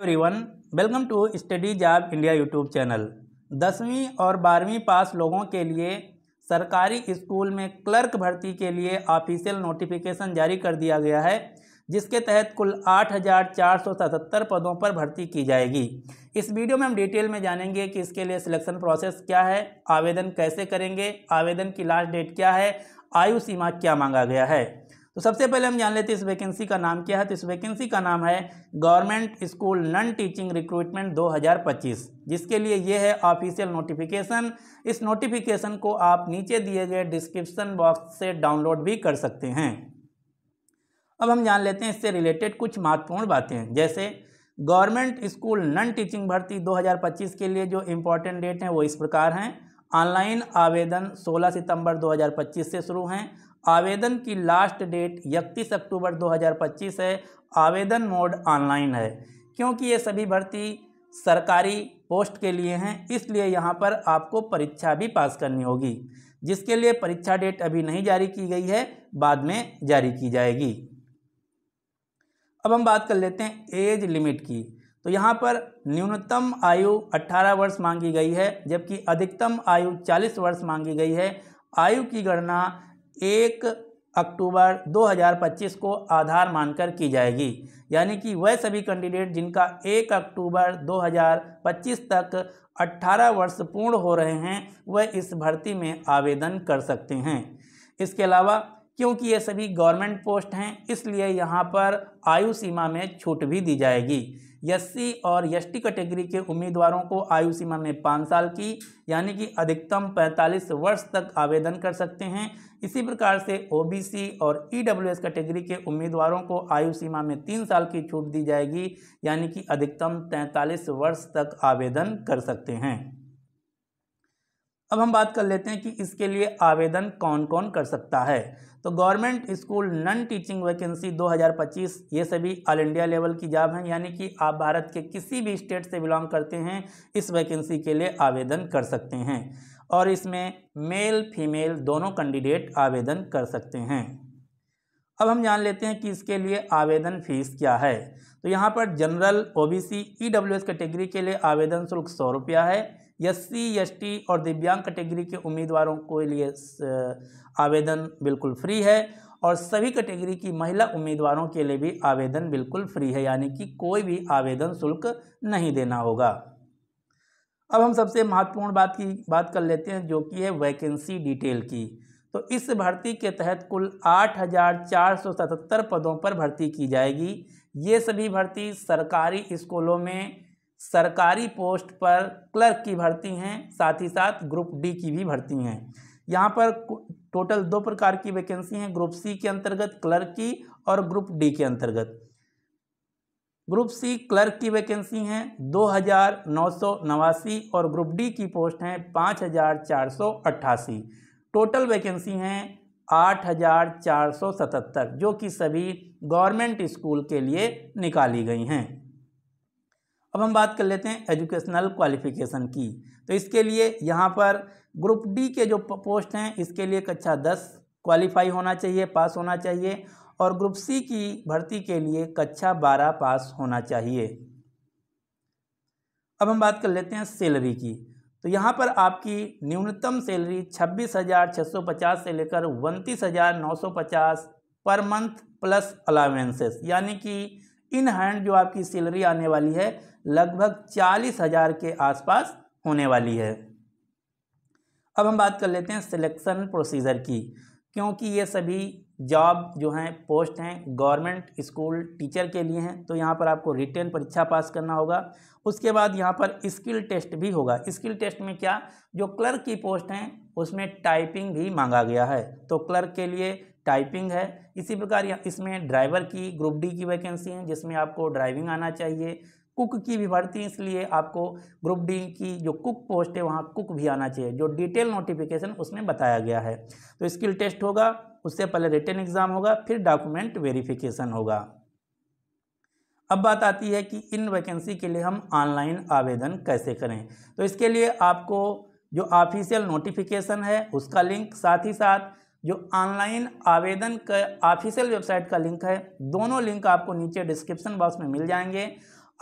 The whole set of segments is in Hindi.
Everyone, welcome to study job India YouTube channel. 10वीं और 12वीं पास लोगों के लिए सरकारी स्कूल में क्लर्क भर्ती के लिए ऑफिशियल नोटिफिकेशन जारी कर दिया गया है, जिसके तहत कुल 8,477 पदों पर भर्ती की जाएगी। इस वीडियो में हम डिटेल में जानेंगे कि इसके लिए सिलेक्शन प्रोसेस क्या है, आवेदन कैसे करेंगे, आवेदन की लास्ट डेट क्या है, आयु सीमा क्या मांगा गया है। तो सबसे पहले हम जान लेते हैं इस वैकेंसी का नाम क्या है। तो इस वैकेंसी का नाम है government school non teaching recruitment 2025, जिसके लिए ये है ऑफिशियल नोटिफिकेशन। इस नोटिफिकेशन को आप नीचे दिए गए डिस्क्रिप्शन बॉक्स से डाउनलोड भी कर सकते हैं। अब हम जान लेते हैं इससे रिलेटेड कुछ महत्वपूर्ण बातें, जैसे गवर्नमेंट स्कूल नॉन टीचिंग भर्ती 2025 के लिए जो इम्पोर्टेंट डेट हैं वो इस प्रकार हैं। ऑनलाइन आवेदन 16 सितंबर 2025 से शुरू हैं। आवेदन की लास्ट डेट 31 अक्टूबर 2025 है। आवेदन मोड ऑनलाइन है। क्योंकि ये सभी भर्ती सरकारी पोस्ट के लिए हैं, इसलिए यहाँ पर आपको परीक्षा भी पास करनी होगी, जिसके लिए परीक्षा डेट अभी नहीं जारी की गई है, बाद में जारी की जाएगी। अब हम बात कर लेते हैं एज लिमिट की। तो यहाँ पर न्यूनतम आयु 18 वर्ष मांगी गई है, जबकि अधिकतम आयु 40 वर्ष मांगी गई है। आयु की गणना 1 अक्टूबर 2025 को आधार मानकर की जाएगी, यानी कि वह सभी कैंडिडेट जिनका 1 अक्टूबर 2025 तक 18 वर्ष पूर्ण हो रहे हैं वह इस भर्ती में आवेदन कर सकते हैं। इसके अलावा क्योंकि ये सभी गवर्नमेंट पोस्ट हैं, इसलिए यहाँ पर आयु सीमा में छूट भी दी जाएगी। एससी और एसटी कैटेगरी के उम्मीदवारों को आयु सीमा में 5 साल की, यानी कि अधिकतम 45 वर्ष तक आवेदन कर सकते हैं। इसी प्रकार से ओबीसी और ईडब्ल्यूएस कैटेगरी के उम्मीदवारों को आयु सीमा में 3 साल की छूट दी जाएगी, यानी कि अधिकतम 43 वर्ष तक आवेदन कर सकते हैं। अब हम बात कर लेते हैं कि इसके लिए आवेदन कौन कौन कर सकता है। तो government school non teaching vacancy 2025 ये सभी ऑल इंडिया लेवल की जॉब हैं, यानी कि आप भारत के किसी भी स्टेट से बिलोंग करते हैं इस वैकेंसी के लिए आवेदन कर सकते हैं, और इसमें मेल फीमेल दोनों कैंडिडेट आवेदन कर सकते हैं। अब हम जान लेते हैं कि इसके लिए आवेदन फीस क्या है। तो यहाँ पर जनरल, ओबीसी, ईडब्ल्यूएस कैटेगरी के लिए आवेदन शुल्क 100 रुपया है। एससी, एसटी और दिव्यांग कैटेगरी के उम्मीदवारों के लिए आवेदन बिल्कुल फ्री है, और सभी कैटेगरी की महिला उम्मीदवारों के लिए भी आवेदन बिल्कुल फ्री है, यानी कि कोई भी आवेदन शुल्क नहीं देना होगा। अब हम सबसे महत्वपूर्ण बात कर लेते हैं, जो कि है वैकेंसी डिटेल की। तो इस भर्ती के तहत कुल 8,477 पदों पर भर्ती की जाएगी। ये सभी भर्ती सरकारी स्कूलों में सरकारी पोस्ट पर क्लर्क की भर्ती हैं, साथ ही साथ ग्रुप डी की भी भर्ती हैं। यहाँ पर टोटल 2 प्रकार की वैकेंसी हैं, ग्रुप सी के अंतर्गत क्लर्क की और ग्रुप डी के अंतर्गत। ग्रुप सी क्लर्क की वैकेंसी हैं 2,989 और ग्रुप डी की पोस्ट हैं 5,488। टोटल वैकेंसी हैं 8,477, जो कि सभी गवर्नमेंट स्कूल के लिए निकाली गई हैं। अब हम बात कर लेते हैं एजुकेशनल क्वालिफिकेशन की। तो इसके लिए यहाँ पर ग्रुप डी के जो पोस्ट हैं इसके लिए कक्षा 10 क्वालिफाई होना चाहिए, पास होना चाहिए, और ग्रुप सी की भर्ती के लिए कक्षा 12 पास होना चाहिए। अब हम बात कर लेते हैं सैलरी की। तो यहाँ पर आपकी न्यूनतम सैलरी 26,650 से लेकर 29,950 पर मंथ प्लस अलावेंसेस, यानी कि इन हैंड जो आपकी सैलरी आने वाली है लगभग 40,000 के आसपास होने वाली है। अब हम बात कर लेते हैं सिलेक्शन प्रोसीजर की। क्योंकि ये सभी जॉब जो हैं, पोस्ट हैं, गवर्नमेंट स्कूल टीचर के लिए हैं, तो यहाँ पर आपको रिटेन परीक्षा पास करना होगा। उसके बाद यहाँ पर स्किल टेस्ट भी होगा। स्किल टेस्ट में क्या, जो क्लर्क की पोस्ट हैं उसमें टाइपिंग भी मांगा गया है, तो क्लर्क के लिए टाइपिंग है। इसी प्रकार इसमें ड्राइवर की ग्रुप डी की वैकेंसी है, जिसमें आपको ड्राइविंग आना चाहिए। कुक की भी भर्ती, इसलिए आपको ग्रुप डी की जो कुक पोस्ट है वहाँ कुक भी आना चाहिए, जो डिटेल नोटिफिकेशन उसमें बताया गया है। तो स्किल टेस्ट होगा, उससे पहले रिटन एग्जाम होगा, फिर डॉक्यूमेंट वेरिफिकेशन होगा। अब बात आती है कि इन वैकेंसी के लिए हम ऑनलाइन आवेदन कैसे करें। तो इसके लिए आपको जो ऑफिशियल नोटिफिकेशन है उसका लिंक, साथ ही साथ जो ऑनलाइन आवेदन का ऑफिशियल वेबसाइट का लिंक है, दोनों लिंक आपको नीचे डिस्क्रिप्शन बॉक्स में मिल जाएंगे।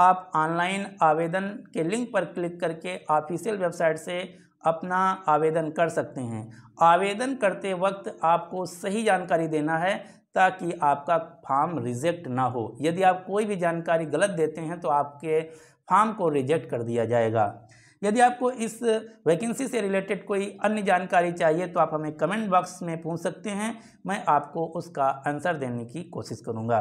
आप ऑनलाइन आवेदन के लिंक पर क्लिक करके ऑफिशियल वेबसाइट से अपना आवेदन कर सकते हैं। आवेदन करते वक्त आपको सही जानकारी देना है ताकि आपका फॉर्म रिजेक्ट ना हो। यदि आप कोई भी जानकारी गलत देते हैं तो आपके फॉर्म को रिजेक्ट कर दिया जाएगा। यदि आपको इस वैकेंसी से रिलेटेड कोई अन्य जानकारी चाहिए तो आप हमें कमेंट बॉक्स में पूछ सकते हैं, मैं आपको उसका आंसर देने की कोशिश करूँगा।